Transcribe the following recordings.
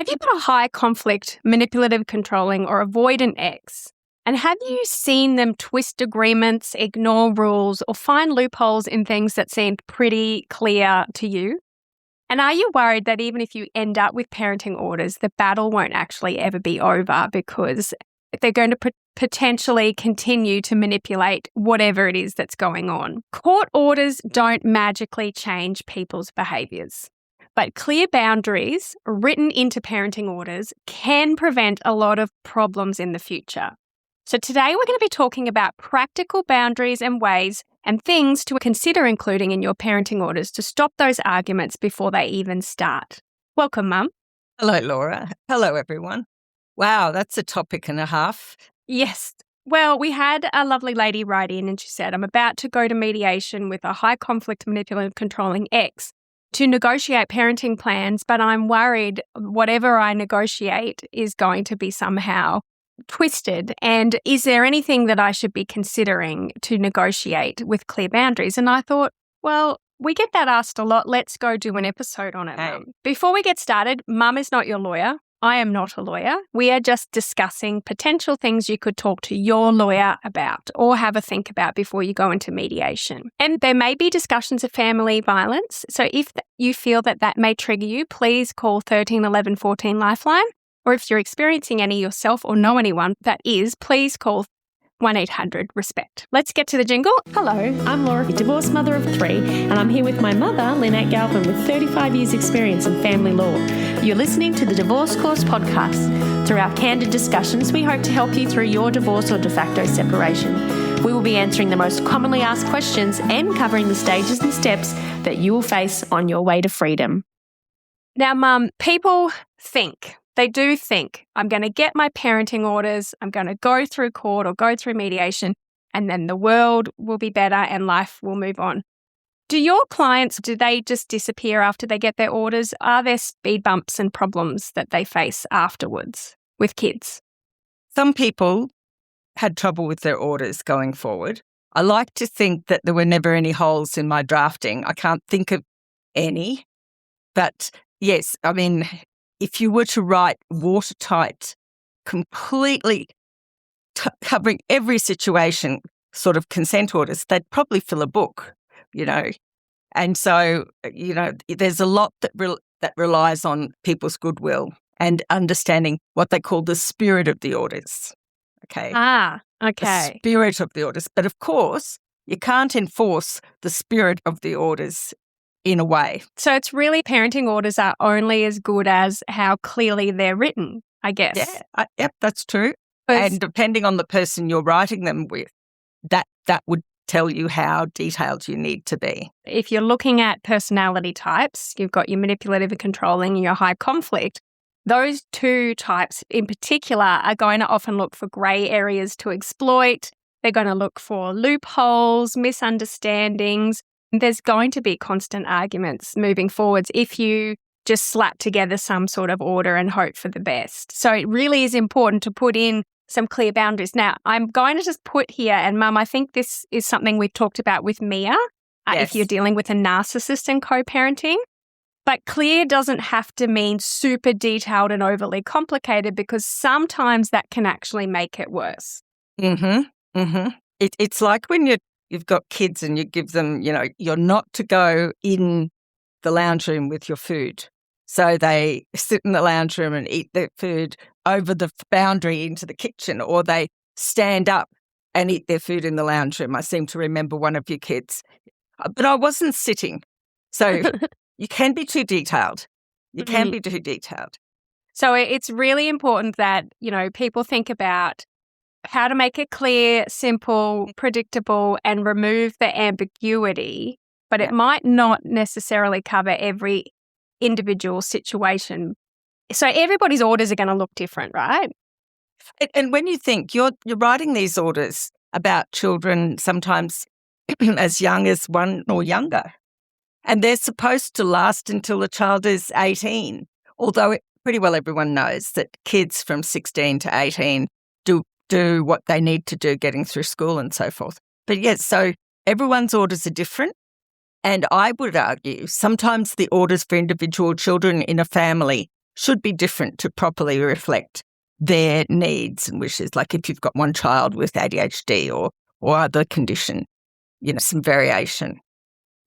you got a high conflict, manipulative, controlling, or avoidant ex? And have you seen them twist agreements, ignore rules, or find loopholes in things that seemed pretty clear to you? And are you worried that even if you end up with parenting orders, the battle won't actually ever be over because they're going to potentially continue to manipulate whatever it is that's going on? Court orders don't magically change people's behaviours, but clear boundaries written into parenting orders can prevent a lot of problems in the future. So today we're going to be talking about practical boundaries and ways and things to consider including in your parenting orders to stop those arguments before they even start. Welcome, Mum. Hello, Laura. Hello, everyone. Wow, that's a topic and a half. Yes. Well, we had a lovely lady write in and she said, I'm about to go to mediation with a high conflict, manipulative, controlling ex to negotiate parenting plans, but I'm worried whatever I negotiate is going to be somehow twisted. And is there anything that I should be considering to negotiate with clear boundaries? And I thought, well, we get that asked a lot. Let's go do an episode on it, Mum. Before we get started, Mum is not your lawyer. I am not a lawyer. We are just discussing potential things you could talk to your lawyer about or have a think about before you go into mediation. And there may be discussions of family violence. So if you feel that that may trigger you, please call 13 11 14 Lifeline. Or if you're experiencing any yourself or know anyone that is, please call 1-800-RESPECT. Let's get to the jingle. Hello, I'm Laura, a divorced mother of 3, and I'm here with my mother, Lynette Galvin, with 35 years' experience in family law. You're listening to the Divorce Course podcast. Through our candid discussions, we hope to help you through your divorce or de facto separation. We will be answering the most commonly asked questions and covering the stages and steps that you will face on your way to freedom. Now, Mum, people think, they do think, I'm going to get my parenting orders, I'm going to go through court or go through mediation, and then the world will be better and life will move on. Do your clients, do they just disappear after they get their orders? Are there speed bumps and problems that they face afterwards with kids? Some people had trouble with their orders going forward. I like to think that there were never any holes in my drafting. I can't think of any. But yes, I mean, if you were to write watertight, completely covering every situation sort of consent orders, they'd probably fill a book, you know. And so, you know, there's a lot that relies on people's goodwill and understanding what they call the spirit of the orders. Okay. Okay. The spirit of the orders. But of course, you can't enforce the spirit of the orders in a way. So it's really parenting orders are only as good as how clearly they're written, I guess. Yeah, yep, that's true. And depending on the person you're writing them with, that would tell you how detailed you need to be. If you're looking at personality types, you've got your manipulative and controlling and your high conflict. Those two types in particular are going to often look for grey areas to exploit. They're going to look for loopholes, misunderstandings. There's going to be constant arguments moving forwards if you just slap together some sort of order and hope for the best. So it really is important to put in some clear boundaries. Now, I'm going to just put here, and Mum, I think this is something we've talked about with Mia, if you're dealing with a narcissist and co-parenting. But clear doesn't have to mean super detailed and overly complicated because sometimes that can actually make it worse. It's like when you've got kids and you give them, you know, you're not to go in the lounge room with your food. So they sit in the lounge room and eat their food over the boundary into the kitchen, or they stand up and eat their food in the lounge room. I seem to remember one of your kids. But I wasn't sitting. So you can be too detailed. You can be too detailed. So it's really important that, you know, people think about how to make it clear, simple, predictable, and remove the ambiguity. But it might not necessarily cover every individual situation. So everybody's orders are going to look different, right? And when you think you're writing these orders about children sometimes as young as 1 or younger, and they're supposed to last until the child is 18, although pretty well everyone knows that kids from 16 to 18 do what they need to do getting through school and so forth. But yes, so everyone's orders are different. And I would argue sometimes the orders for individual children in a family should be different to properly reflect their needs and wishes. Like if you've got one child with ADHD or other condition, some variation.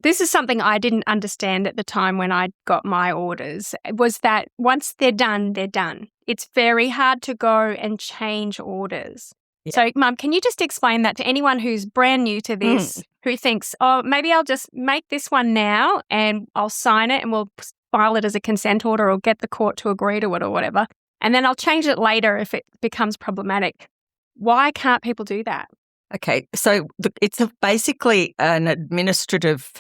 This is something I didn't understand at the time when I got my orders, was that once they're done, they're done. It's very hard to go and change orders. Yeah. So, Mum, can you just explain that to anyone who's brand new to this, who thinks, oh, maybe I'll just make this one now and I'll sign it and we'll file it as a consent order or get the court to agree to it or whatever, and then I'll change it later if it becomes problematic. Why can't people do that? Okay, so it's basically an administrative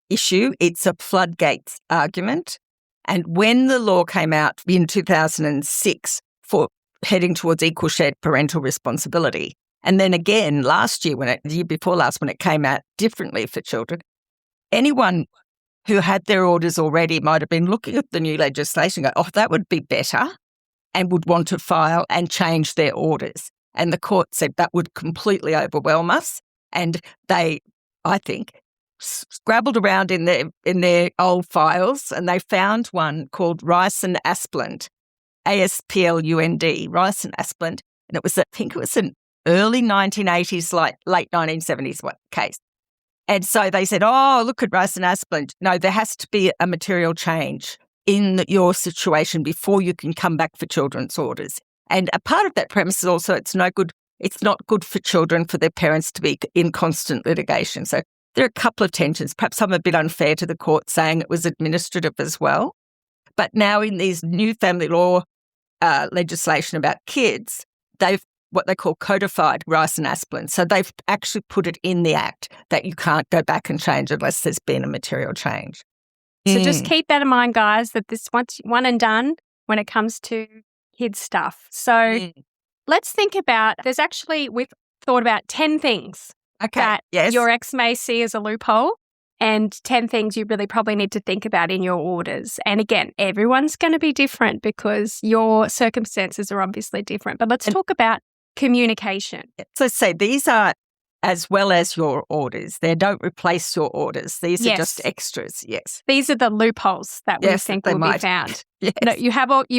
issue. It's a floodgates argument. And when the law came out in 2006 for heading towards equal shared parental responsibility, and then again the year before last, when it came out differently for children, anyone who had their orders already might have been looking at the new legislation and go, oh, that would be better, and would want to file and change their orders. And the court said that would completely overwhelm us. And they, I think, scrabbled around in their old files and they found one called Rice and Asplund, ASPLUND, Rice and Asplund. And I think it was an early 1980s, like late 1970s case. And so they said, oh, look at Rice and Asplund. No, there has to be a material change in your situation before you can come back for children's orders. And a part of that premise is also it's not good for children for their parents to be in constant litigation. So there are a couple of tensions. Perhaps I'm a bit unfair to the court saying it was administrative as well. But now in these new family law legislation about kids, they've what they call codified Rice and Asplund. So they've actually put it in the Act that you can't go back and change unless there's been a material change. So just keep that in mind, guys, that this once one and done when it comes to kids stuff. So let's think about, we've thought about 10 things that your ex may see as a loophole and 10 things you really probably need to think about in your orders. And again, everyone's going to be different because your circumstances are obviously different. But let's talk about communication. So say these are as well as your orders. They don't replace your orders. These are just extras, yes. These are the loopholes that we think will be found. Yes.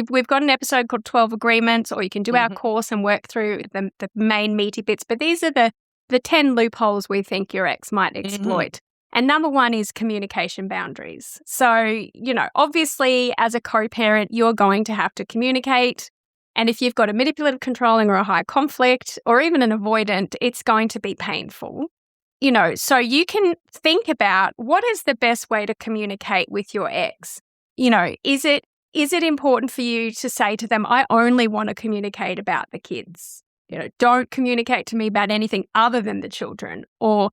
We've got an episode called 12 Agreements, or you can do our course and work through the main meaty bits. But these are the 10 loopholes we think your ex might exploit. And number one is communication boundaries. So, obviously as a co-parent, you're going to have to communicate. And if you've got a manipulative, controlling or a high conflict or even an avoidant, it's going to be painful. So you can think about what is the best way to communicate with your ex. Is it important for you to say to them, I only want to communicate about the kids? Don't communicate to me about anything other than the children. Or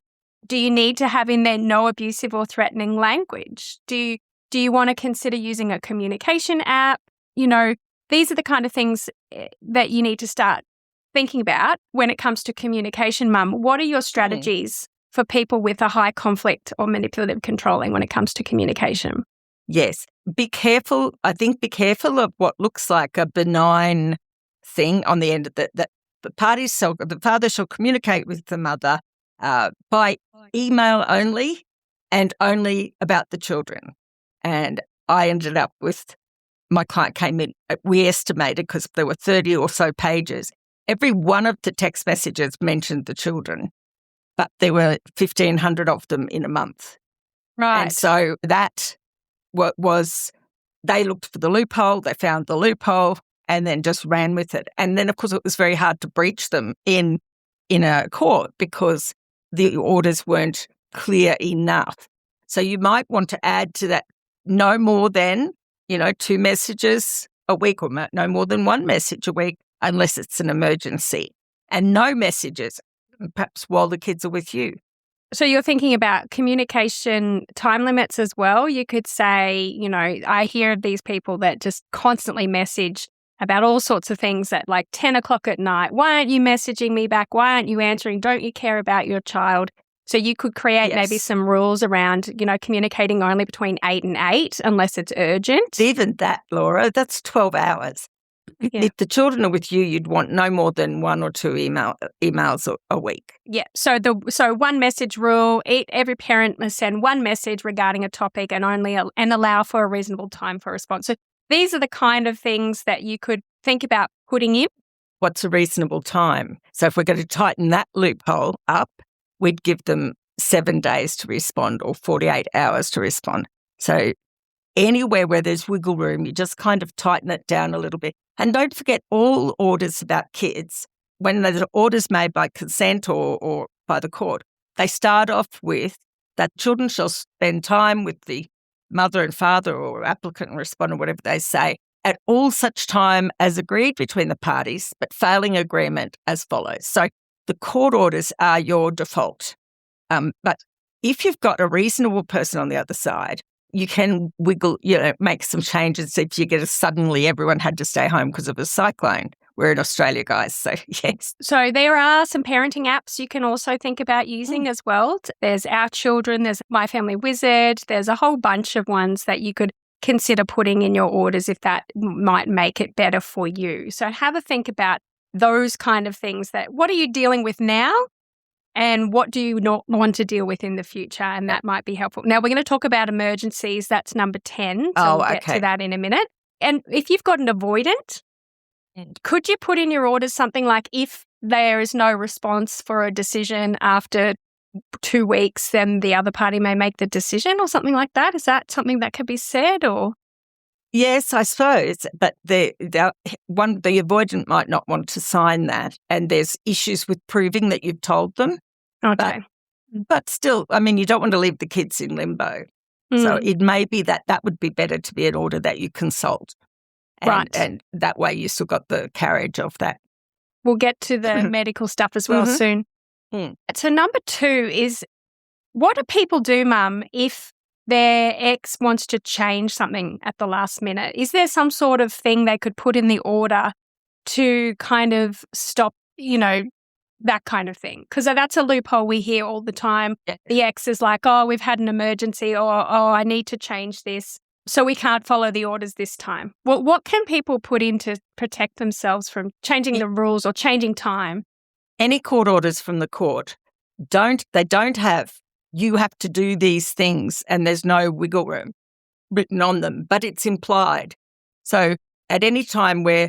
do you need to have in there no abusive or threatening language? Do you want to consider using a communication app? These are the kind of things that you need to start thinking about when it comes to communication, Mum. What are your strategies for people with a high conflict or manipulative controlling when it comes to communication? Yes. Be careful. I think be careful of what looks like a benign thing on the end of that the father shall communicate with the mother by email only and only about the children. And I ended up with, my client came in, we estimated, because there were 30 or so pages, every one of the text messages mentioned the children, but there were 1,500 of them in a month. Right. And so that was, they looked for the loophole, they found the loophole, and then just ran with it. And then, of course, it was very hard to breach them in a court because the orders weren't clear enough. So you might want to add to that no more than 2 messages a week or no more than 1 message a week unless it's an emergency, and no messages, perhaps while the kids are with you. So you're thinking about communication time limits as well. You could say, I hear of these people that just constantly message about all sorts of things at like 10 o'clock at night. Why aren't you messaging me back? Why aren't you answering? Don't you care about your child? So you could create maybe some rules around, communicating only between 8 and 8 unless it's urgent. Even that, Laura, that's 12 hours. Yeah. If the children are with you, you'd want no more than 1 or 2 emails a week. Yeah. So 1 message rule, every parent must send 1 message regarding a topic and allow for a reasonable time for response. So these are the kind of things that you could think about putting in. What's a reasonable time? So if we're going to tighten that loophole up, we'd give them 7 days to respond or 48 hours to respond. So anywhere where there's wiggle room, you just kind of tighten it down a little bit. And don't forget, all orders about kids, when there's orders made by consent or by the court, they start off with that children shall spend time with the mother and father or applicant and respondent, whatever they say, at all such time as agreed between the parties, but failing agreement as follows. So the court orders are your default. But if you've got a reasonable person on the other side, you can wiggle, make some changes if you get suddenly everyone had to stay home because of a cyclone. We're in Australia, guys, so yes. So there are some parenting apps you can also think about using as well. There's Our Children, there's My Family Wizard, there's a whole bunch of ones that you could consider putting in your orders if that might make it better for you. So have a think about those kind of things. That what are you dealing with now and what do you not want to deal with in the future? And that might be helpful. Now, we're going to talk about emergencies. That's number 10. So we'll get to that in a minute. And if you've got an avoidant, could you put in your orders something like, if there is no response for a decision after 2 weeks, then the other party may make the decision or something like that? Is that something that could be said or? Yes, I suppose, but the avoidant might not want to sign that, and there's issues with proving that you've told them. Okay. But still, I mean, you don't want to leave the kids in limbo. So it may be that would be better to be an order that you consult. Right. And that way you still got the carriage of that. We'll get to the medical stuff as well soon. So number 2 is, what do people do, Mum, if their ex wants to change something at the last minute? Is there some sort of thing they could put in the order to kind of stop, that kind of thing? Because that's a loophole we hear all the time. Yeah. The ex is like, oh, we've had an emergency, or oh, I need to change this, so we can't follow the orders this time. Well, what can people put in to protect themselves from changing the rules or changing time? Any court orders from the court don't have, you have to do these things and there's no wiggle room written on them, but it's implied. So at any time where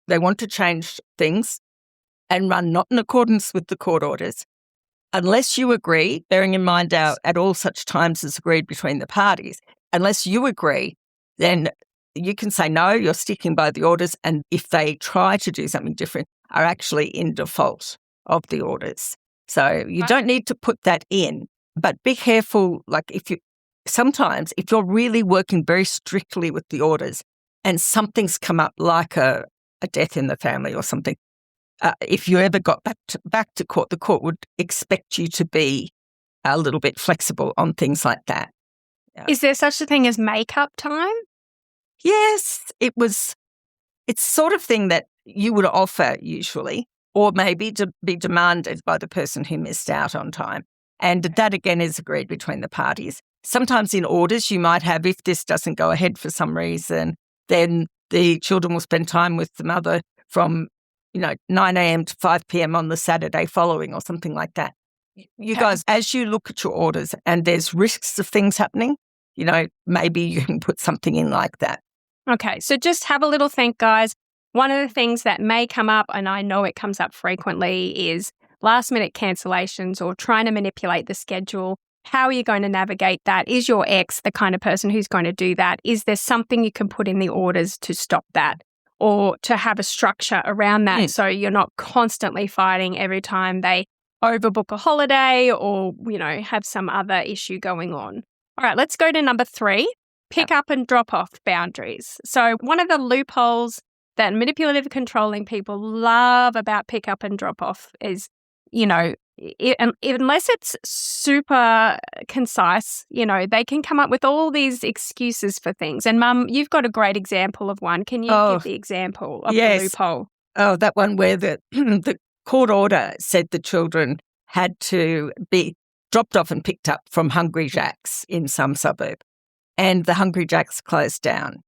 they want to change things and run not in accordance with the court orders, unless you agree, bearing in mind at all such times as agreed between the parties, unless you agree, then you can say, no, you're sticking by the orders. And if they try to do something different, are actually in default of the orders. So you don't need to put that in, but be careful. Like if you're really working very strictly with the orders and something's come up like a death in the family or something, if you ever got back to court, the court would expect you to be a little bit flexible on things like that. Yeah. Is there such a thing as make-up time? Yes, it's sort of thing that you would offer usually, or maybe to be demanded by the person who missed out on time. And that again is agreed between the parties. Sometimes in orders you might have, if this doesn't go ahead for some reason, then the children will spend time with the mother from 9 a.m. to 5 p.m. on the Saturday following or something like that. You guys, as you look at your orders and there's risks of things happening, maybe you can put something in like that. Okay, so just have a little think, guys. One of the things that may come up, and I know it comes up frequently, is last-minute cancellations or trying to manipulate the schedule. How are you going to navigate that? Is your ex the kind of person who's going to do that? Is there something you can put in the orders to stop that or to have a structure around that so you're not constantly fighting every time they overbook a holiday or, have some other issue going on? All right, let's go to number 3, pick up and drop off boundaries. So one of the loopholes that manipulative controlling people love about pick up and drop off is, unless it's super concise, they can come up with all these excuses for things. And Mum, you've got a great example of one. Can you give the example of the loophole? Oh, that one where the court order said the children had to be dropped off and picked up from Hungry Jack's in some suburb. And the Hungry Jack's closed down.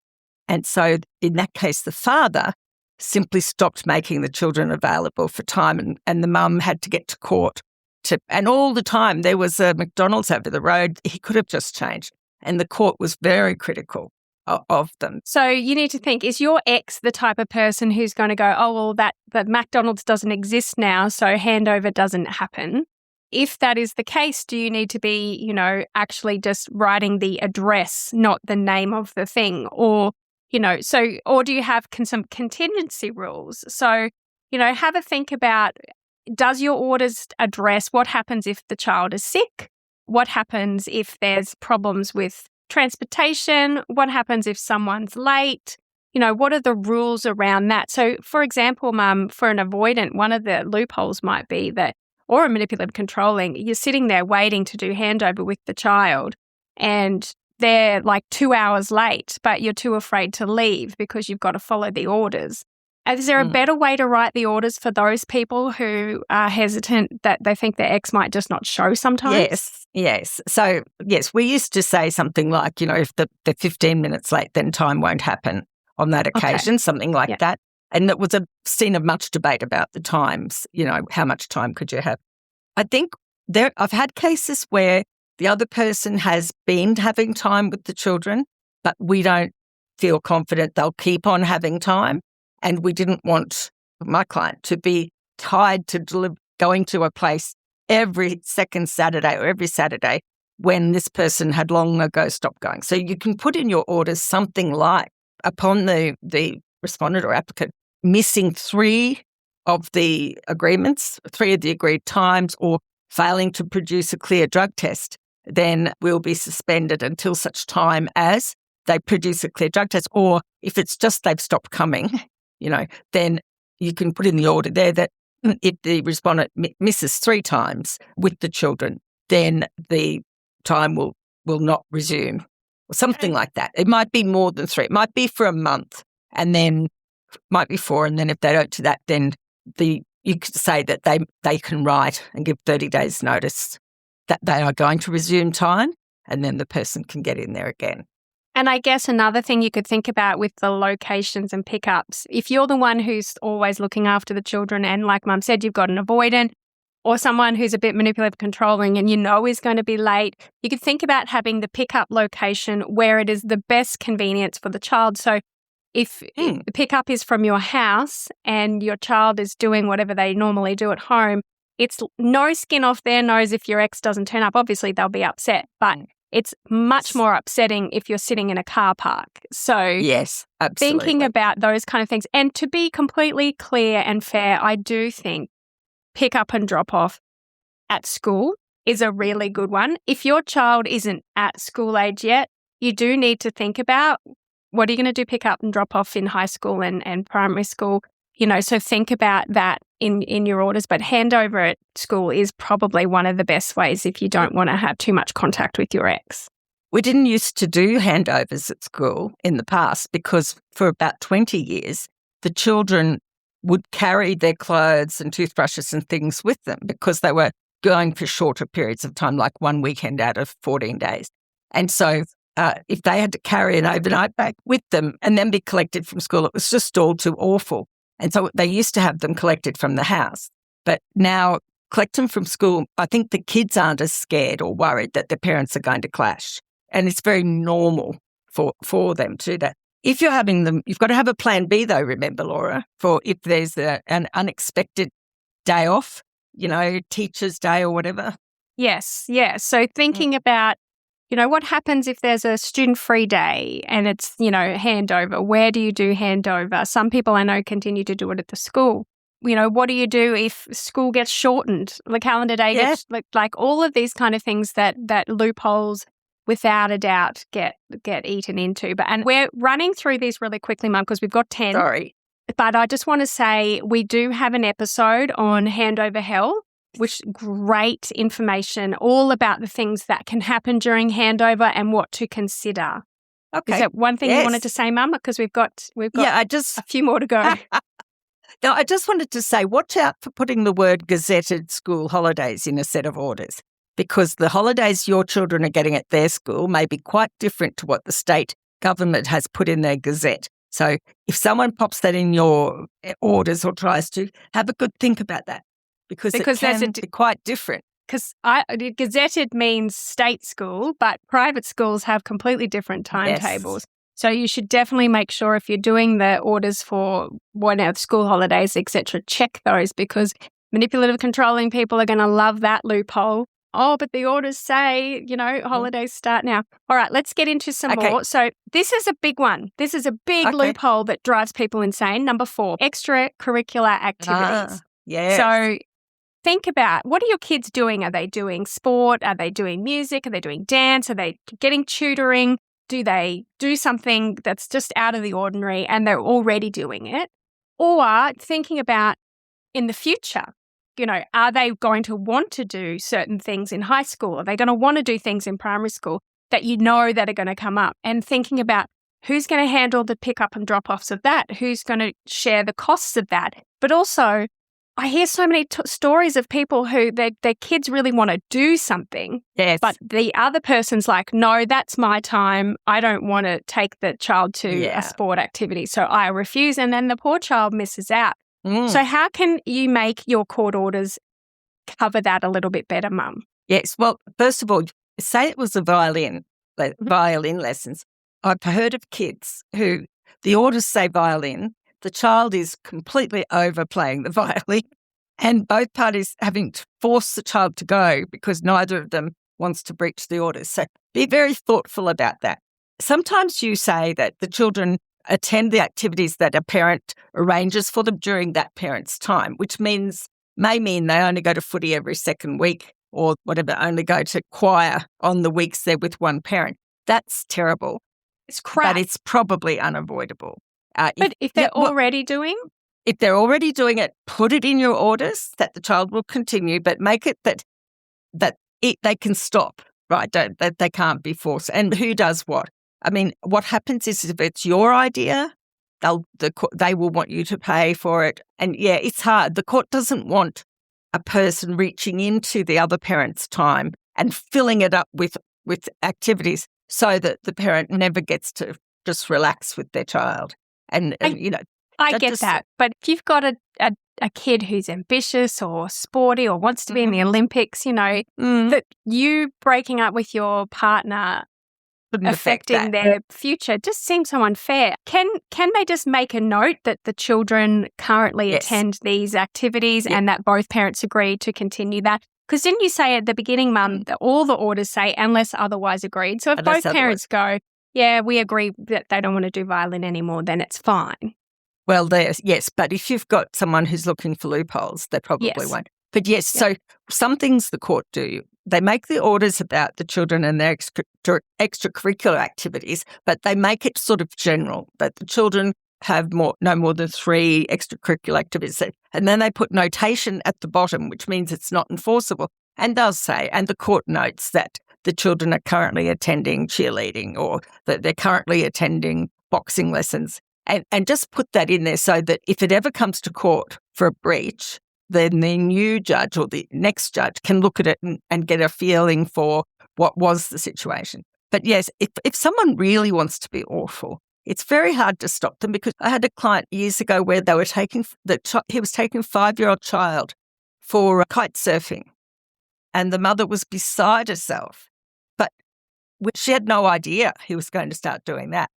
And so in that case, the father simply stopped making the children available for time and the mum had to get to court. And all the time there was a McDonald's over the road. He could have just changed. And the court was very critical of them. So you need to think, is your ex the type of person who's going to go, oh, well, that McDonald's doesn't exist now, so handover doesn't happen? If that is the case, do you need to be, actually just writing the address, not the name of the thing? Or, or do you have some contingency rules? So, have a think about, does your orders address what happens if the child is sick? What happens if there's problems with transportation? What happens if someone's late? What are the rules around that? So, for example, Mum, for an avoidant, one of the loopholes might be that, or a manipulative controlling, you're sitting there waiting to do handover with the child and they're like 2 hours late, but you're too afraid to leave because you've got to follow the orders. Is there a better way to write the orders for those people who are hesitant that they think their ex might just not show sometimes? Yes. So, yes, we used to say something like, if they're 15 minutes late, then time won't happen on that occasion, something like that. And it was a scene of much debate about the times, how much time could you have? I think I've had cases where the other person has been having time with the children, but we don't feel confident they'll keep on having time. And we didn't want my client to be tied to going to a place every second Saturday or every Saturday when this person had long ago stopped going. So you can put in your orders something like, upon the respondent or applicant missing 3 of the agreements, 3 of the agreed times, or failing to produce a clear drug test, then will be suspended until such time as they produce a clear drug test. Or if it's just they've stopped coming, then you can put in the order there that if the respondent misses 3 times with the children, then the time will not resume, or something like that. It might be more than 3. It might be for a month, and then might be 4, and then if they don't do that, then you could say that they can write and give 30 days notice that they are going to resume time, and then the person can get in there again. And I guess another thing you could think about with the locations and pickups, if you're the one who's always looking after the children and like Mum said, you've got an avoidant or someone who's a bit manipulative controlling and is going to be late, you could think about having the pickup location where it is the best convenience for the child. So if the pickup is from your house and your child is doing whatever they normally do at home, it's no skin off their nose if your ex doesn't turn up. Obviously, they'll be upset, but it's much more upsetting if you're sitting in a car park. So yes, absolutely. Thinking about those kind of things. And to be completely clear and fair, I do think pick up and drop off at school is a really good one. If your child isn't at school age yet, you do need to think about what are you going to do pick up and drop off in high school and primary school. So think about that in your orders. But handover at school is probably one of the best ways if you don't want to have too much contact with your ex. We didn't used to do handovers at school in the past because for about 20 years, the children would carry their clothes and toothbrushes and things with them because they were going for shorter periods of time, like one weekend out of 14 days. And so if they had to carry an overnight bag with them and then be collected from school, it was just all too awful. And so they used to have them collected from the house. But now collect them from school, I think the kids aren't as scared or worried that their parents are going to clash. And it's very normal for them to do that. If you're having them, you've got to have a plan B though, remember, Laura, for if there's an unexpected day off, teacher's day or whatever. Yes. So thinking about, what happens if there's a student-free day and it's, handover? Where do you do handover? Some people I know continue to do it at the school. What do you do if school gets shortened? The calendar day gets like all of these kind of things that loopholes without a doubt get eaten into. And we're running through these really quickly, Mum, because we've got 10. Sorry. But I just want to say we do have an episode on handover hell, which great information all about the things that can happen during handover and what to consider. Okay. Is that one thing you wanted to say, Mum? Because we've got a few more to go. No, I just wanted to say, watch out for putting the word gazetted school holidays in a set of orders, because the holidays your children are getting at their school may be quite different to what the state government has put in their gazette. So if someone pops that in your orders or tries to, have a good think about that. Because it can be quite different. Because gazetted means state school, but private schools have completely different timetables. So you should definitely make sure if you're doing the orders for school holidays, etc., check those, because manipulative controlling people are going to love that loophole. Oh, but the orders say, holidays start now. All right, let's get into some more. So this is a big one. This is a big loophole that drives people insane. Number 4, extracurricular activities. Yes. So think about, what are your kids doing? Are they doing sport? Are they doing music? Are they doing dance? Are they getting tutoring? Do they do something that's just out of the ordinary and they're already doing it? Or thinking about in the future, are they going to want to do certain things in high school? Are they going to want to do things in primary school that that are going to come up? And thinking about who's going to handle the pick-up and drop-offs of that? Who's going to share the costs of that? But also, I hear so many stories of people who their kids really want to do something, but the other person's like, no, that's my time. I don't want to take the child to a sport activity, so I refuse. And then the poor child misses out. So how can you make your court orders cover that a little bit better, Mum? Yes. Well, first of all, say it was a violin lessons. I've heard of kids who the orders say violin. The child is completely overplaying the violin, and both parties having to force the child to go because neither of them wants to breach the orders. So be very thoughtful about that. Sometimes you say that the children attend the activities that a parent arranges for them during that parent's time, which may mean they only go to footy every second week or whatever, only go to choir on the weeks they're with one parent. That's terrible. It's crap. But it's probably unavoidable. But if they're already doing? If they're already doing it, put it in your orders that the child will continue, but make it that they can stop, right? That they can't be forced. And who does what? I mean, what happens is if it's your idea, they will want you to pay for it. And it's hard. The court doesn't want a person reaching into the other parent's time and filling it up with activities so that the parent never gets to just relax with their child. I get that. But if you've got a kid who's ambitious or sporty or wants to be in the Olympics, that you breaking up with your partner affecting their future just seems so unfair. Can they just make a note that the children currently attend these activities and that both parents agree to continue that? Because didn't you say at the beginning, Mum, that all the orders say unless otherwise agreed? So if both parents go, we agree that they don't want to do violin anymore, then it's fine. Well, yes, but if you've got someone who's looking for loopholes, they probably won't. But so some things the court do, they make the orders about the children and their extracurricular activities, but they make it sort of general, that the children have no more than 3 extracurricular activities. And then they put notation at the bottom, which means it's not enforceable, and does say, and the court notes that the children are currently attending cheerleading or that they're currently attending boxing lessons. And just put that in there so that if it ever comes to court for a breach, then the new judge or the next judge can look at it and get a feeling for what was the situation. But yes, if someone really wants to be awful, it's very hard to stop them, because I had a client years ago where they were he was taking a 5-year-old child for kite surfing, and the mother was beside herself. But she had no idea he was going to start doing that.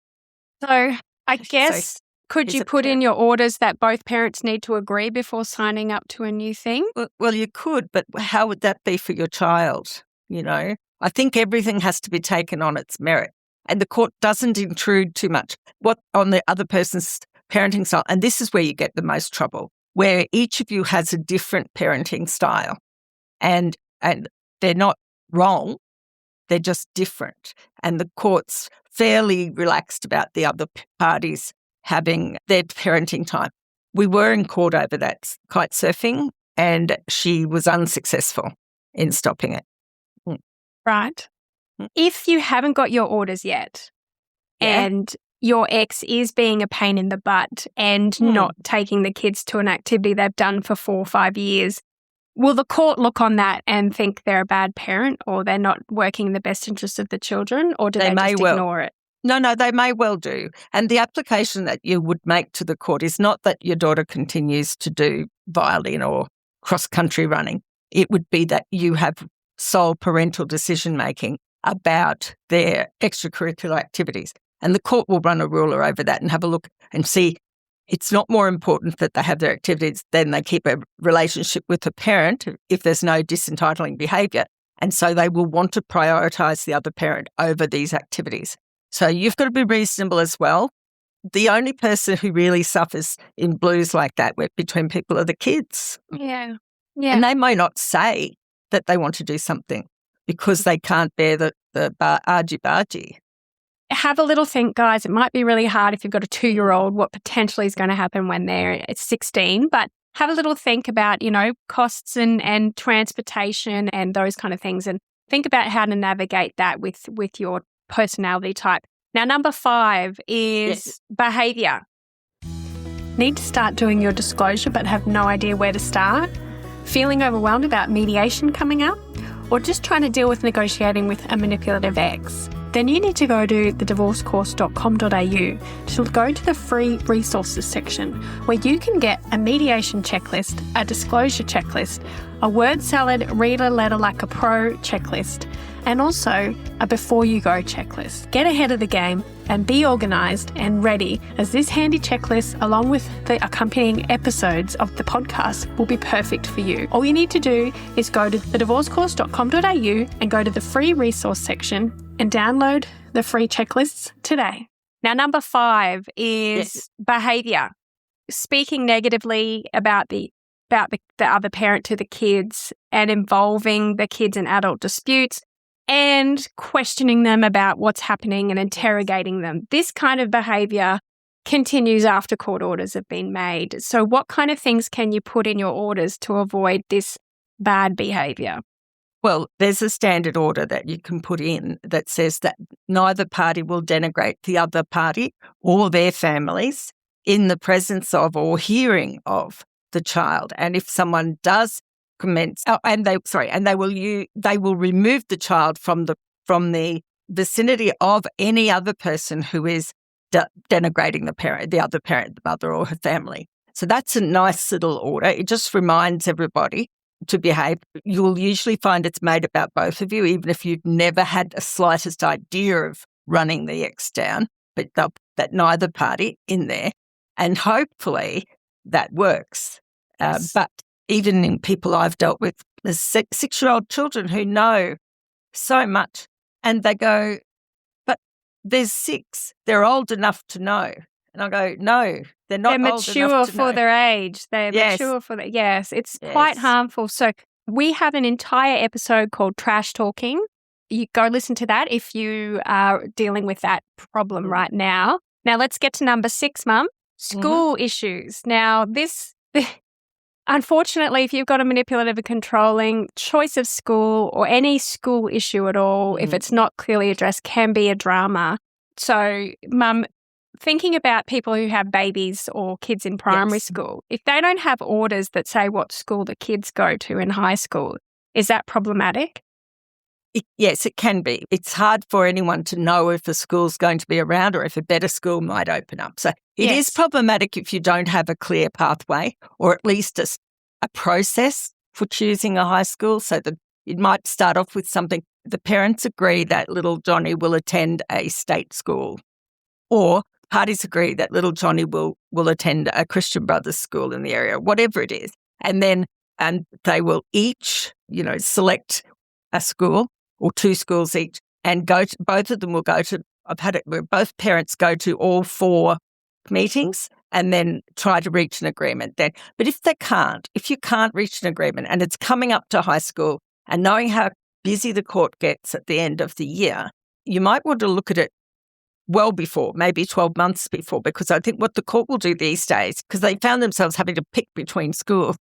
So I guess, could you put in your orders that both parents need to agree before signing up to a new thing? Well, you could, but how would that be for your child? I think everything has to be taken on its merit, and the court doesn't intrude too much on the other person's parenting style. And this is where you get the most trouble, where each of you has a different parenting style, and they're not wrong. They're just different. And the court's fairly relaxed about the other parties having their parenting time. We were in court over that kite surfing, and she was unsuccessful in stopping it. Right. If you haven't got your orders yet and your ex is being a pain in the butt and not taking the kids to an activity they've done for 4 or 5 years, will the court look on that and think they're a bad parent or they're not working in the best interest of the children, or do they just ignore it? No, they may well do. And the application that you would make to the court is not that your daughter continues to do violin or cross-country running. It would be that you have sole parental decision-making about their extracurricular activities. And the court will run a ruler over that and have a look and see it's not more important that they have their activities than they keep a relationship with the parent if there's no disentitling behaviour. And so they will want to prioritise the other parent over these activities. So you've got to be reasonable as well. The only person who really suffers in blues like that between people are the kids. Yeah. And they may not say that they want to do something because they can't bear the argy-bargy. Have a little think, guys. It might be really hard if you've got a 2-year-old, what potentially is going to happen when they're 16, but have a little think about, costs and transportation and those kind of things, and think about how to navigate that with your personality type. Now, number 5 is behaviour. Need to start doing your disclosure but have no idea where to start? Feeling overwhelmed about mediation coming up? Or just trying to deal with negotiating with a manipulative ex? Then you need to go to thedivorcecourse.com.au to go to the free resources section where you can get a mediation checklist, a disclosure checklist, a word salad, read a letter like a pro checklist, and also a before you go checklist. Get ahead of the game and be organised and ready, as this handy checklist, along with the accompanying episodes of the podcast, will be perfect for you. All you need to do is go to thedivorcecourse.com.au and go to the free resource section and download the free checklists today. Now, number 5 is behaviour. Speaking negatively about the other parent to the kids and involving the kids in adult disputes and questioning them about what's happening and interrogating them. This kind of behaviour continues after court orders have been made. So what kind of things can you put in your orders to avoid this bad behaviour? Well, there's a standard order that you can put in that says that neither party will denigrate the other party or their families in the presence of or hearing of the child. And if someone does commence, they will remove the child from the vicinity of any other person who is denigrating the other parent, the mother or her family. So that's a nice little order. It just reminds everybody to behave. You'll usually find it's made about both of you, even if you've never had the slightest idea of running the ex down, but they'll put that neither party in there. And hopefully that works. Yes. But even in people I've dealt with, there's 6-year-old children who know so much and they go, but there's 6. They're old enough to know. And I go, no, they're not They're old mature enough to for know. their age. They're Yes. mature for their... Yes, it's quite harmful. So we have an entire episode called Trash Talking. You go listen to that if you are dealing with that problem right now. Now let's get to number 6, Mum. School issues. Now this... Unfortunately, if you've got a manipulative and controlling, choice of school or any school issue at all, if it's not clearly addressed, can be a drama. So, Mum, thinking about people who have babies or kids in primary school, if they don't have orders that say what school the kids go to in high school, is that problematic? Yes, it can be. It's hard for anyone to know if a school's going to be around or if a better school might open up. So it is problematic if you don't have a clear pathway or at least a process for choosing a high school. So that it might start off with something. The parents agree that little Johnny will attend a state school, or parties agree that little Johnny will attend a Christian Brothers school in the area, whatever it is. And they will each, select a school or 2 schools each and both of them will go to, I've had it where both parents go to all 4 meetings and then try to reach an agreement then. But if you can't reach an agreement and it's coming up to high school and knowing how busy the court gets at the end of the year, you might want to look at it well before, maybe 12 months before, because I think what the court will do these days, because they found themselves having to pick between schools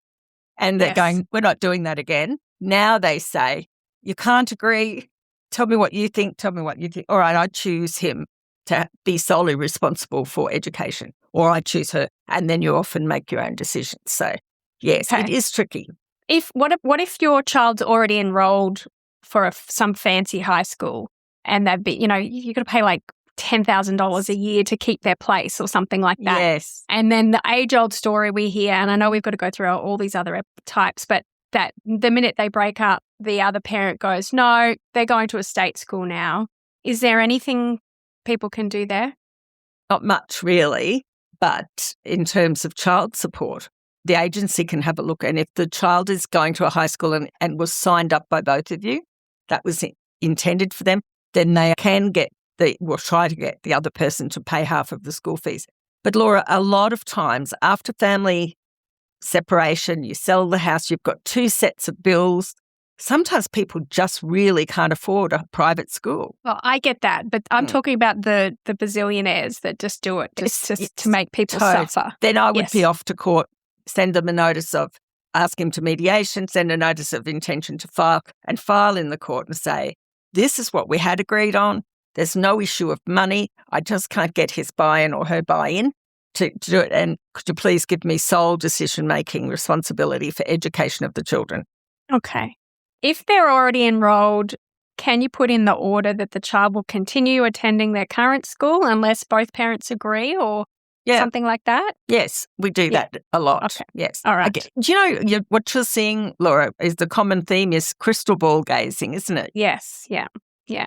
and they're going, we're not doing that again. Now they say, you can't agree. Tell me what you think. All right, I choose him to be solely responsible for education, or I choose her. And then you often make your own decisions. So, yes, it is tricky. What if your child's already enrolled for some fancy high school and they've been, you've got to pay like $10,000 a year to keep their place or something like that. Yes. And then the age-old story we hear, and I know we've got to go through all these other types, but that the minute they break up, the other parent goes, no, they're going to a state school now. Is there anything people can do there? Not much, really. But in terms of child support, the agency can have a look. And if the child is going to a high school and was signed up by both of you, that was intended for them, then they can try to get the other person to pay half of the school fees. But Laura, a lot of times after family separation, you sell the house, you've got 2 sets of bills. Sometimes people just really can't afford a private school. Well, I get that, but I'm talking about the bazillionaires that just do it just to make people suffer. Then I would be off to court, send them a notice of, ask him to mediation, send a notice of intention to file in the court and say, this is what we had agreed on. There's no issue of money. I just can't get his buy-in or her buy-in to do it. And could you please give me sole decision-making responsibility for education of the children? Okay. If they're already enrolled, can you put in the order that the child will continue attending their current school unless both parents agree or something like that? Yes, we do that a lot. Okay. Yes. All right. Again, do you know what you're seeing, Laura, is the common theme is crystal ball gazing, isn't it? Yes. Yeah. Yeah.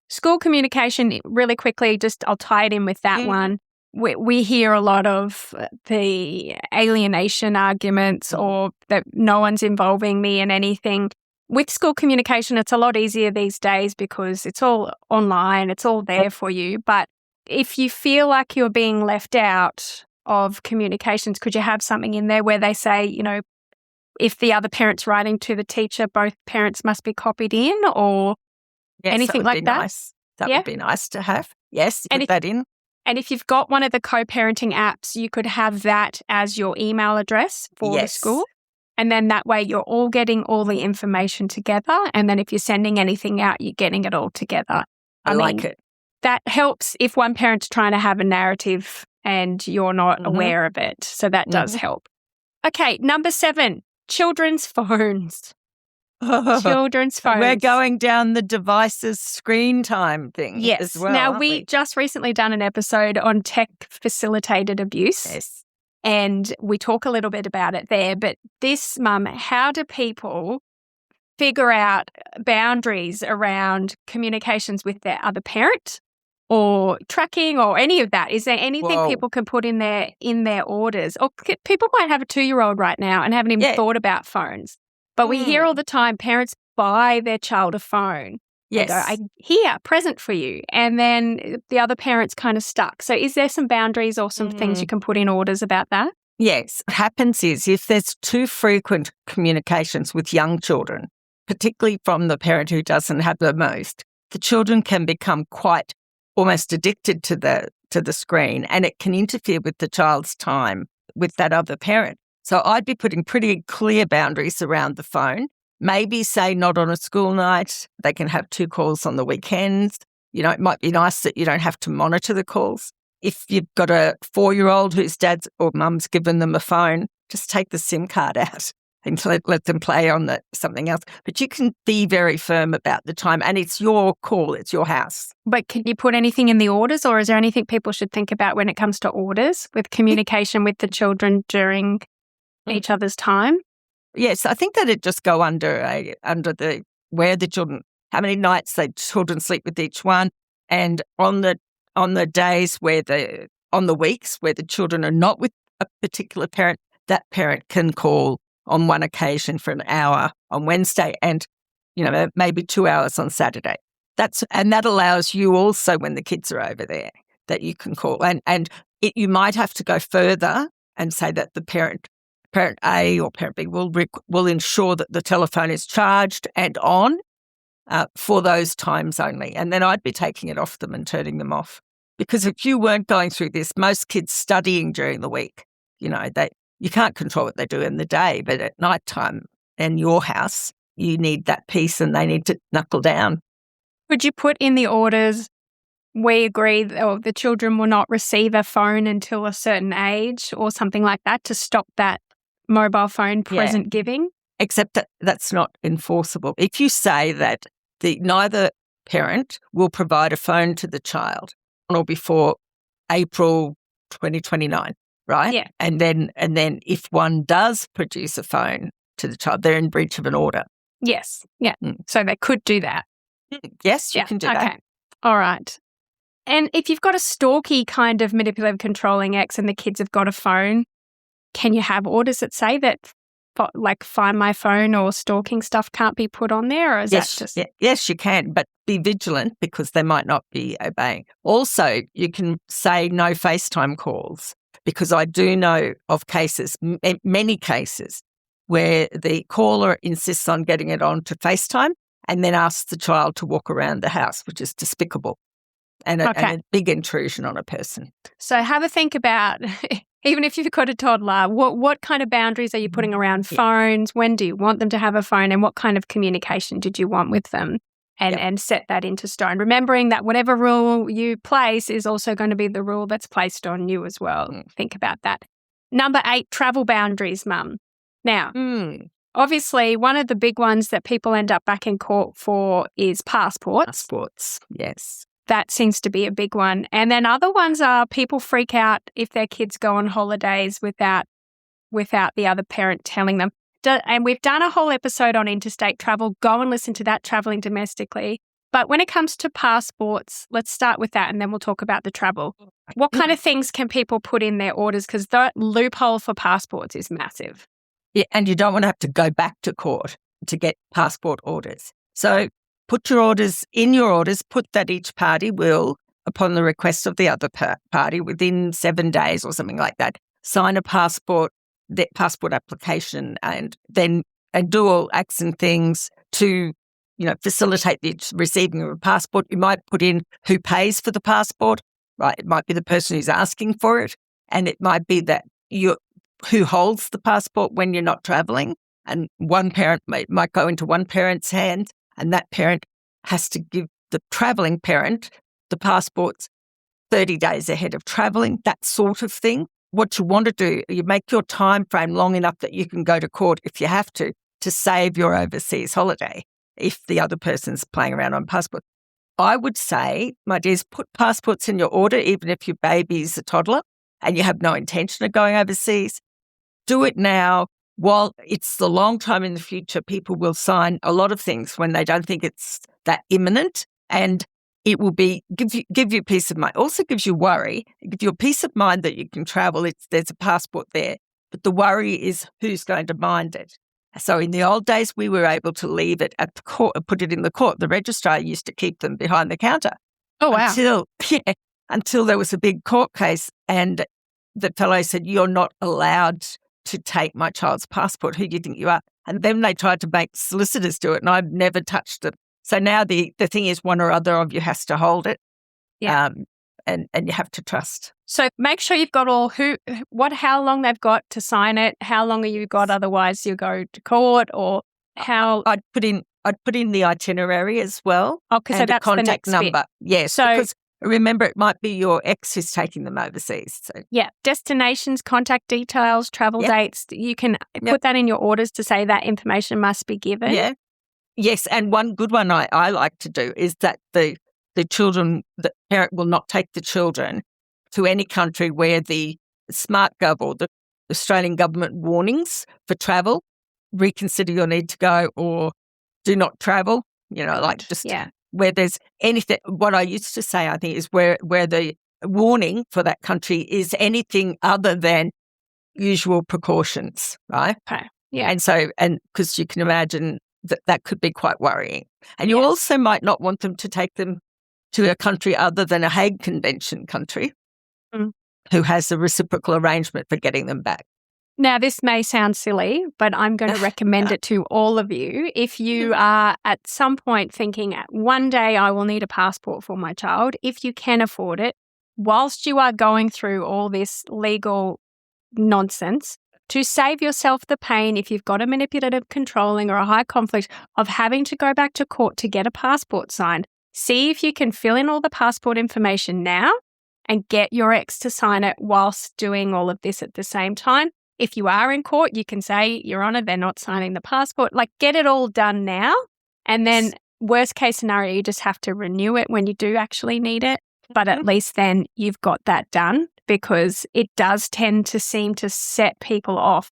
School communication, really quickly, I'll tie it in with that one. We hear a lot of the alienation arguments or that no one's involving me in anything. With school communication, it's a lot easier these days because it's all online, it's all there for you. But if you feel like you're being left out of communications, could you have something in there where they say, if the other parent's writing to the teacher, both parents must be copied in or anything like that? Nice. That would be nice to have. Yes, put that in. And if you've got one of the co-parenting apps, you could have that as your email address for the school. And then that way you're all getting all the information together. And then if you're sending anything out, you're getting it all together. I like it. That helps if one parent's trying to have a narrative and you're not aware of it. So that does help. Okay, number 7, children's phones. Children's phones. We're going down the devices screen time thing as well. Now, we just recently done an episode on tech-facilitated abuse. Yes. And we talk a little bit about it there. But this, Mum, how do people figure out boundaries around communications with their other parent or tracking or any of that? Is there anything people can put in their orders? Or people might have a 2-year-old right now and haven't even thought about phones. But we hear all the time parents buy their child a phone. Yes. Here, present for you. And then the other parent's kind of stuck. So is there some boundaries or some things you can put in orders about that? Yes. What happens is if there's too frequent communications with young children, particularly from the parent who doesn't have the most, the children can become quite almost addicted to the screen, and it can interfere with the child's time with that other parent. So I'd be putting pretty clear boundaries around the phone. Maybe say not on a school night. They can have 2 calls on the weekends. It might be nice that you don't have to monitor the calls. If you've got a 4-year-old whose dad's or mum's given them a phone, just take the SIM card out and let them play on something else. But you can be very firm about the time, and it's your call, it's your house. But can you put anything in the orders, or is there anything people should think about when it comes to orders with communication with the children during each other's time? Yes, I think that it just go under where the children, how many nights the children sleep with each one, and on the days on the weeks where the children are not with a particular parent, that parent can call on one occasion for an hour on Wednesday and maybe 2 hours on Saturday. And that allows you also, when the kids are over there, that you can call, and you might have to go further and say that the parent A or parent B will ensure that the telephone is charged and on for those times only. And then I'd be taking it off them and turning them off. Because if you weren't going through this, most kids studying during the week, you can't control what they do in the day, but at night time in your house, you need that peace and they need to knuckle down. Would you put in the orders, we agree that the children will not receive a phone until a certain age or something like that to stop that mobile phone present giving? Except that that's not enforceable. If you say that neither parent will provide a phone to the child on or before April 2029, right? Yeah. And then if one does produce a phone to the child, they're in breach of an order. Yes. Yeah. So they could do that. Yes, you can do that. All right. And if you've got a stalky kind of manipulative controlling ex and the kids have got a phone, can you have orders that say that like Find My Phone or stalking stuff can't be put on there? Or is that just... Yes, you can, but be vigilant because they might not be obeying. Also, you can say no FaceTime calls because I do know of cases, many cases, where the caller insists on getting it on to FaceTime and then asks the child to walk around the house, which is despicable and a big intrusion on a person. So have a think about... Even if you've got a toddler, what kind of boundaries are you putting around phones? When do you want them to have a phone? And what kind of communication did you want with them? And set that into stone. Remembering that whatever rule you place is also going to be the rule that's placed on you as well. Think about that. Number 8, travel boundaries, Mum. Now, obviously, one of the big ones that people end up back in court for is passports. Passports, yes. That seems to be a big one. And then other ones are people freak out if their kids go on holidays without the other parent telling them. And we've done a whole episode on interstate travel. Go and listen to that, traveling domestically. But when it comes to passports, let's start with that and then we'll talk about the travel. What kind of things can people put in their orders? Because the loophole for passports is massive. Yeah, and you don't want to have to go back to court to get passport orders. So put your orders in your orders, put that each party will, upon the request of the other party, within 7 days or something like that, sign a passport application and do all acts and things to, facilitate the receiving of a passport. You might put in who pays for the passport, right? It might be the person who's asking for it, and it might be that who holds the passport when you're not traveling, and one parent might go into one parent's hand, and that parent has to give the travelling parent the passports 30 days ahead of travelling, that sort of thing. What you want to do, you make your time frame long enough that you can go to court if you have to save your overseas holiday if the other person's playing around on passport. I would say, my dears, put passports in your order even if your baby's a toddler and you have no intention of going overseas. Do it now. While it's the long time in the future, people will sign a lot of things when they don't think it's that imminent, and it will give you peace of mind. Also gives you worry. It gives you a peace of mind that you can travel. There's a passport there, but the worry is who's going to mind it. So in the old days, we were able to leave it at the court, put it in the court. The registrar used to keep them behind the counter. Oh wow! Until there was a big court case, and the fellow said, "You're not allowed to take my child's passport. Who do you think you are?" And then they tried to make solicitors do it, and I've never touched it. So now the thing is one or other of you has to hold it, and you have to trust. So make sure you've got all how long they've got to sign it, how long have you got, otherwise you go to court, or how... I'd put in the itinerary as well. Okay, so that's contact the next number. bit. Yes, so, because remember, it might be your ex who's taking them overseas. So. Yeah, destinations, contact details, travel dates. You can put that in your orders to say that information must be given. Yeah. Yes, and one good one I like to do is that the parent will not take the children to any country where the SmartGov or the Australian government warnings for travel, reconsider your need to go or do not travel, where there's anything. What I used to say, I think, is where the warning for that country is anything other than usual precautions, right? Okay. Yeah. And because you can imagine that could be quite worrying. And you also might not want them to take them to a country other than a Hague Convention country who has a reciprocal arrangement for getting them back. Now, this may sound silly, but I'm going to recommend it to all of you. If you are at some point thinking, one day I will need a passport for my child, if you can afford it, whilst you are going through all this legal nonsense, to save yourself the pain, if you've got a manipulative, controlling or a high conflict of having to go back to court to get a passport signed, see if you can fill in all the passport information now and get your ex to sign it whilst doing all of this at the same time. If you are in court, you can say, Your Honour, they're not signing the passport. Get it all done now. And then worst case scenario, you just have to renew it when you do actually need it. But at least then you've got that done, because it does tend to seem to set people off.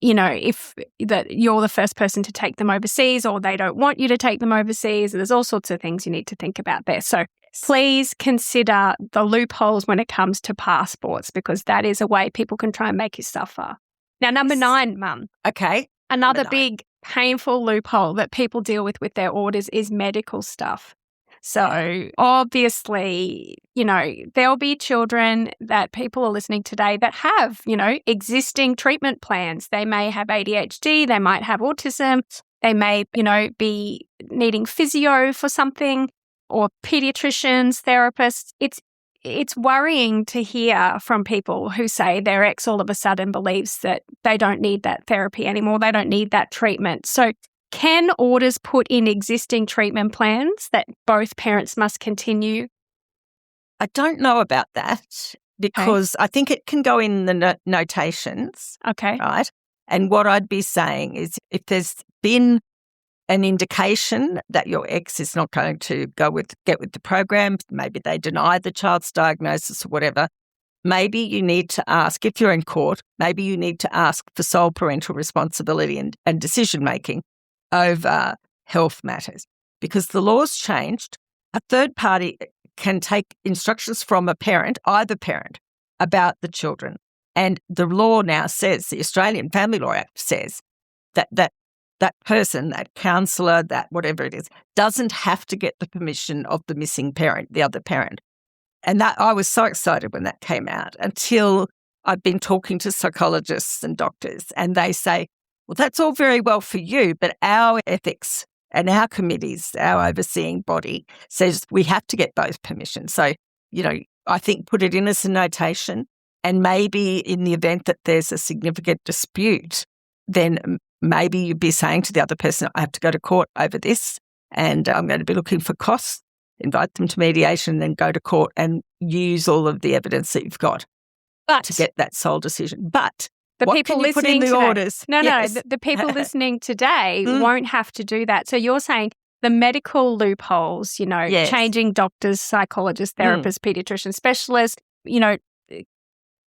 If that you're the first person to take them overseas or they don't want you to take them overseas, there's all sorts of things you need to think about there. So please consider the loopholes when it comes to passports, because that is a way people can try and make you suffer. Now, number 9, Mum. Okay. Another big painful loophole that people deal with their orders is medical stuff. So obviously, there'll be children that people are listening today that have, existing treatment plans. They may have ADHD, they might have autism, they may, be needing physio for something, or pediatricians, therapists. It's worrying to hear from people who say their ex all of a sudden believes that they don't need that therapy anymore, they don't need that treatment. So can orders put in existing treatment plans that both parents must continue? I don't know about that, because I think it can go in the notations. Okay. Right? And what I'd be saying is, if there's been an indication that your ex is not going to get with the program, maybe they deny the child's diagnosis or whatever, maybe you need to ask, if you're in court, maybe you need to ask for sole parental responsibility and decision-making over health matters, because the law's changed. A third party can take instructions from a parent, either parent, about the children. And the law now says, the Australian Family Law Act says, that person, that counsellor, that whatever it is, doesn't have to get the permission of the missing parent, the other parent. And that I was so excited when that came out, until I've been talking to psychologists and doctors, and they say, well, that's all very well for you, but our ethics and our committees, our overseeing body, says we have to get both permission. So, I think put it in as a notation, and maybe in the event that there's a significant dispute, then maybe you'd be saying to the other person, I have to go to court over this, and I'm going to be looking for costs, invite them to mediation, and then go to court and use all of the evidence that you've got to get that sole decision. But the what people can you put in listening the today, orders? the people listening today won't have to do that. So you're saying the medical loopholes, changing doctors, psychologists, therapists, pediatricians, specialists,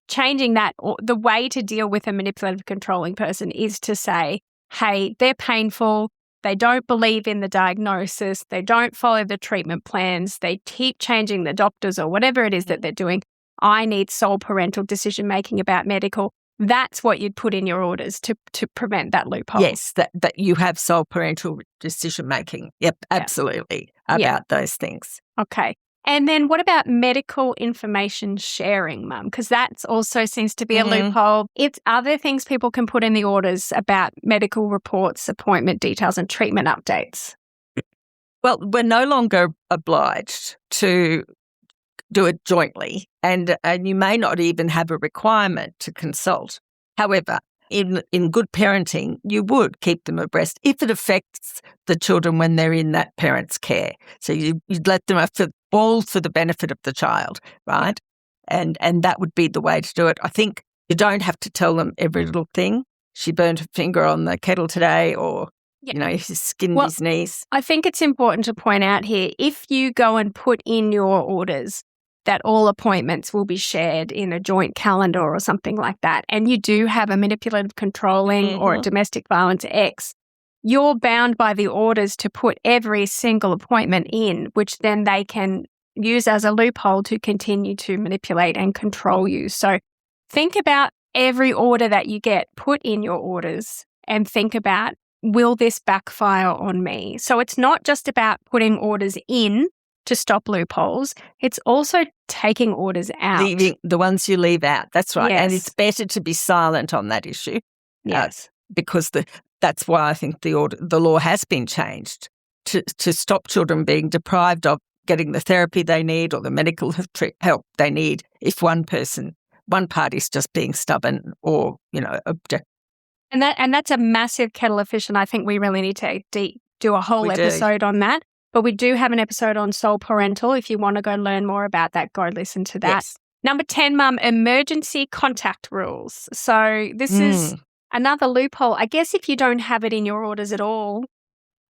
changing that, or the way to deal with a manipulative, controlling person is to say, hey, they're painful, they don't believe in the diagnosis, they don't follow the treatment plans, they keep changing the doctors or whatever it is that they're doing. I need sole parental decision-making about medical. That's what you'd put in your orders to prevent that loophole. Yes, that you have sole parental decision-making. Yep, absolutely, about those things. Okay. And then what about medical information sharing, Mum? Because that also seems to be a loophole. It's other things people can put in the orders about medical reports, appointment details, and treatment updates. Well, we're no longer obliged to do it jointly, and you may not even have a requirement to consult. However, in good parenting, you would keep them abreast if it affects the children when they're in that parent's care. So you'd let them all for the benefit of the child, right? And that would be the way to do it. I think you don't have to tell them every little thing. She burned her finger on the kettle today, or he skinned his knees. I think it's important to point out here, if you go and put in your orders that all appointments will be shared in a joint calendar or something like that, and you do have a manipulative, controlling or a domestic violence ex, you're bound by the orders to put every single appointment in, which then they can use as a loophole to continue to manipulate and control you. So think about every order that you get, put in your orders, and think about, will this backfire on me? So it's not just about putting orders in to stop loopholes. It's also taking orders out. Leaving the ones you leave out. That's right. Yes. And it's better to be silent on that issue. Yes. Because that's why I think the law has been changed to stop children being deprived of getting the therapy they need or the medical help they need if one party's just being stubborn or, object. And that's a massive kettle of fish, and I think we really need to do a whole episode on that. But we do have an episode on sole parental. If you want to go learn more about that, go listen to that. Yes. Number 10, Mum, emergency contact rules. So this is another loophole. I guess if you don't have it in your orders at all,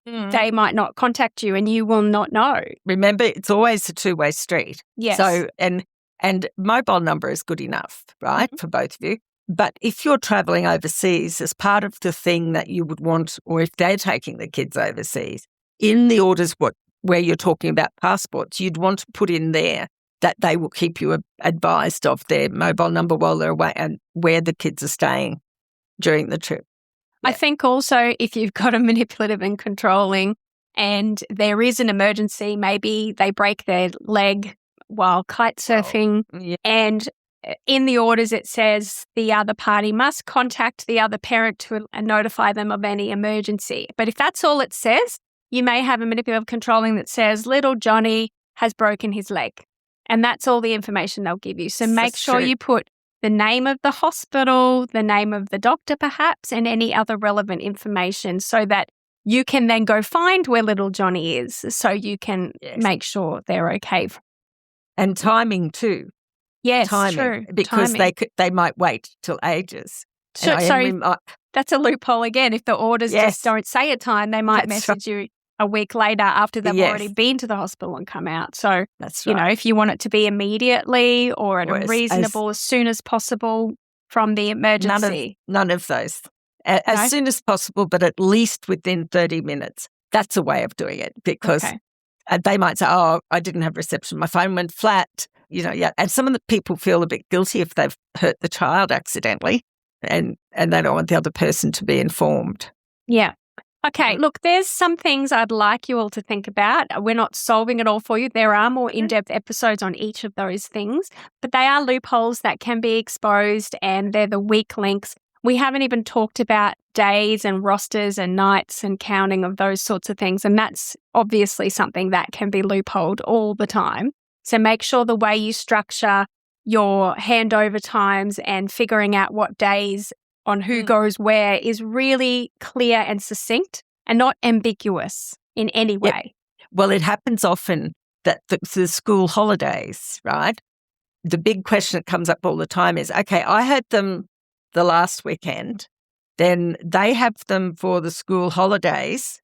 they might not contact you and you will not know. Remember, it's always a two-way street. Yes. So, and mobile number is good enough, right, for both of you. But if you're travelling overseas, as part of the thing that you would want, or if they're taking the kids overseas, in the orders, what where you're talking about passports, you'd want to put in there that they will keep you advised of their mobile number while they're away and where the kids are staying during the trip. I think also if you've got a manipulative and controlling and there is an emergency, maybe they break their leg while kite surfing, and in the orders it says the other party must contact the other parent to notify them of any emergency. But if that's all it says, you may have a manipulative controlling that says little Johnny has broken his leg. And that's all the information they'll give you. So make sure you put the name of the hospital, the name of the doctor perhaps, and any other relevant information so that you can then go find where little Johnny is so you can make sure they're okay. And timing too. Yes, timing, true. Because timing. they might wait till ages. So that's a loophole again. If the orders just don't say a time, they might message you a week later after they've already been to the hospital and come out. So, that's right. If you want it to be immediately or at a reasonable, as soon as possible from the emergency. None of those. As soon as possible, but at least within 30 minutes. That's a way of doing it because they might say, oh, I didn't have reception. My phone went flat. And some of the people feel a bit guilty if they've hurt the child accidentally and they don't want the other person to be informed. Yeah. Okay, look, there's some things I'd like you all to think about. We're not solving it all for you. There are more in-depth episodes on each of those things, but they are loopholes that can be exposed and they're the weak links. We haven't even talked about days and rosters and nights and counting of those sorts of things, and that's obviously something that can be loopholed all the time. So make sure the way you structure your handover times and figuring out what days on who goes where is really clear and succinct and not ambiguous in any way. Yep. Well, it happens often that the school holidays, right? The big question that comes up all the time is, okay, I had them the last weekend, then they have them for the school holidays,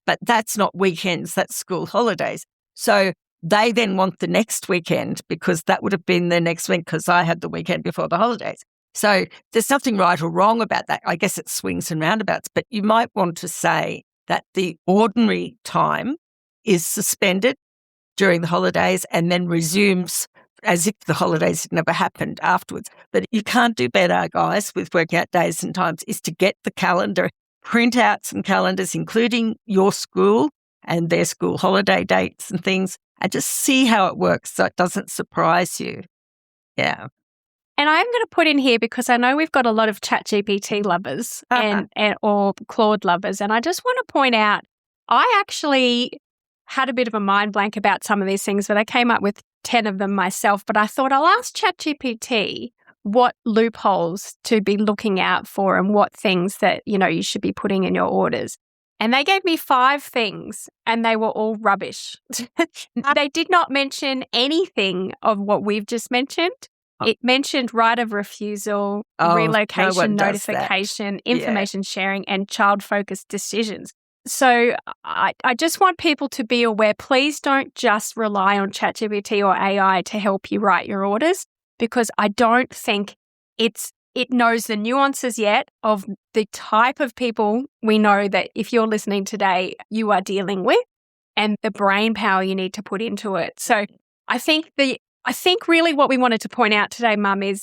but that's not weekends, that's school holidays. So they then want the next weekend because that would have been their next week because I had the weekend before the holidays. So there's nothing right or wrong about that. I guess it swings and roundabouts, but you might want to say that the ordinary time is suspended during the holidays and then resumes as if the holidays had never happened afterwards. But you can't do better, guys, with working out days and times, is to get the calendar, print out some calendars, including your school and their school holiday dates and things, and just see how it works so it doesn't surprise you. Yeah. And I'm going to put in here because I know we've got a lot of ChatGPT lovers and or Claude lovers, and I just want to point out I actually had a bit of a mind blank about some of these things, but I came up with 10 of them myself. But I thought I'll ask ChatGPT what loopholes to be looking out for and what things that you should be putting in your orders. And they gave me 5 things, and they were all rubbish. They did not mention anything of what we've just mentioned. It mentioned right of refusal, relocation notification, information sharing, and child-focused decisions. So I just want people to be aware, please don't just rely on ChatGPT or AI to help you write your orders, because I don't think it knows the nuances yet of the type of people we know that if you're listening today, you are dealing with, and the brain power you need to put into it. So I think really what we wanted to point out today, Mum, is,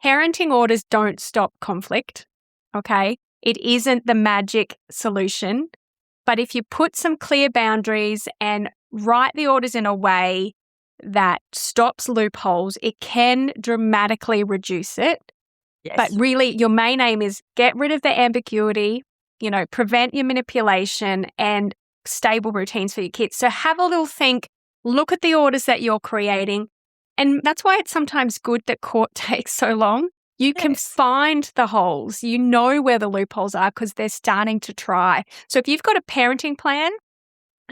parenting orders don't stop conflict, okay? It isn't the magic solution. But if you put some clear boundaries and write the orders in a way that stops loopholes, it can dramatically reduce it. Yes. But really, your main aim is get rid of the ambiguity, prevent your manipulation and stable routines for your kids. So have a little think, look at the orders that you're creating. And that's why it's sometimes good that court takes so long. You can find the holes. You know where the loopholes are because they're starting to try. So if you've got a parenting plan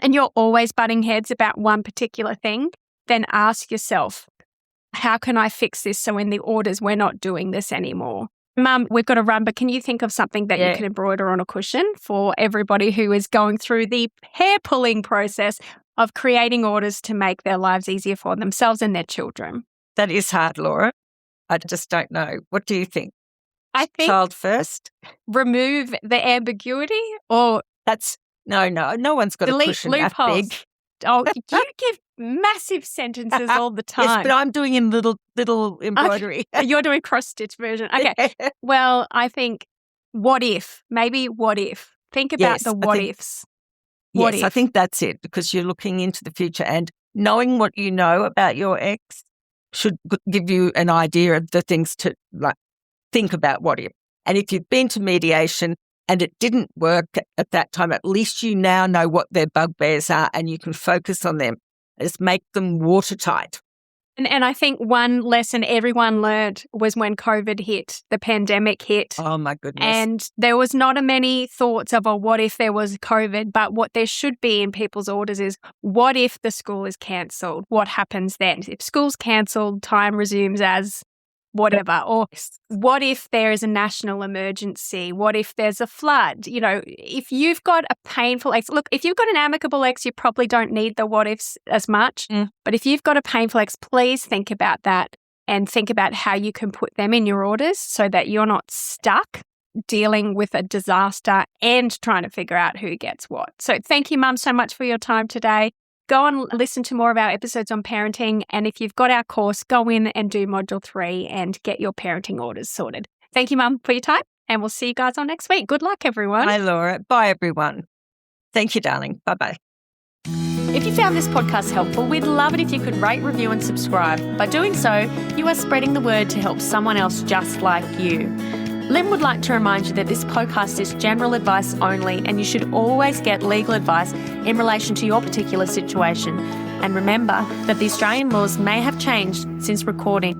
and you're always butting heads about one particular thing, then ask yourself, how can I fix this so in the orders we're not doing this anymore? Mum, we've got to run, but can you think of something that you can embroider on a cushion for everybody who is going through the hair-pulling process of creating orders to make their lives easier for themselves and their children? That is hard, Laura. I just don't know. What do you think? I think child first. Remove the ambiguity, or that's no one's got a cushion that big. Oh, you give massive sentences all the time. Yes, but I'm doing in little embroidery. You're doing cross-stitch version. Okay. Well, I think what if? Maybe what if? Think about the what ifs. Yes, I think that's it, because you're looking into the future, and knowing what you know about your ex should give you an idea of the things to think about what if. And if you've been to mediation and it didn't work at that time, at least you now know what their bugbears are and you can focus on them. Just make them watertight. And I think one lesson everyone learned was when COVID hit, the pandemic hit. Oh, my goodness. And there was not many thoughts of, what if there was COVID? But what there should be in people's orders is, what if the school is cancelled? What happens then? If school's cancelled, time resumes as whatever. Or what if there is a national emergency? What if there's a flood? If you've got a painful ex, look, if you've got an amicable ex, you probably don't need the what ifs as much. But if you've got a painful ex, please think about that and think about how you can put them in your orders so that you're not stuck dealing with a disaster and trying to figure out who gets what. So thank you, Mum, so much for your time today. Go and listen to more of our episodes on parenting. And if you've got our course, go in and do Module 3 and get your parenting orders sorted. Thank you, Mum, for your time. And we'll see you guys on next week. Good luck, everyone. Bye, Laura. Bye, everyone. Thank you, darling. Bye-bye. If you found this podcast helpful, we'd love it if you could rate, review and subscribe. By doing so, you are spreading the word to help someone else just like you. Lynn would like to remind you that this podcast is general advice only, and you should always get legal advice in relation to your particular situation. And remember that the Australian laws may have changed since recording.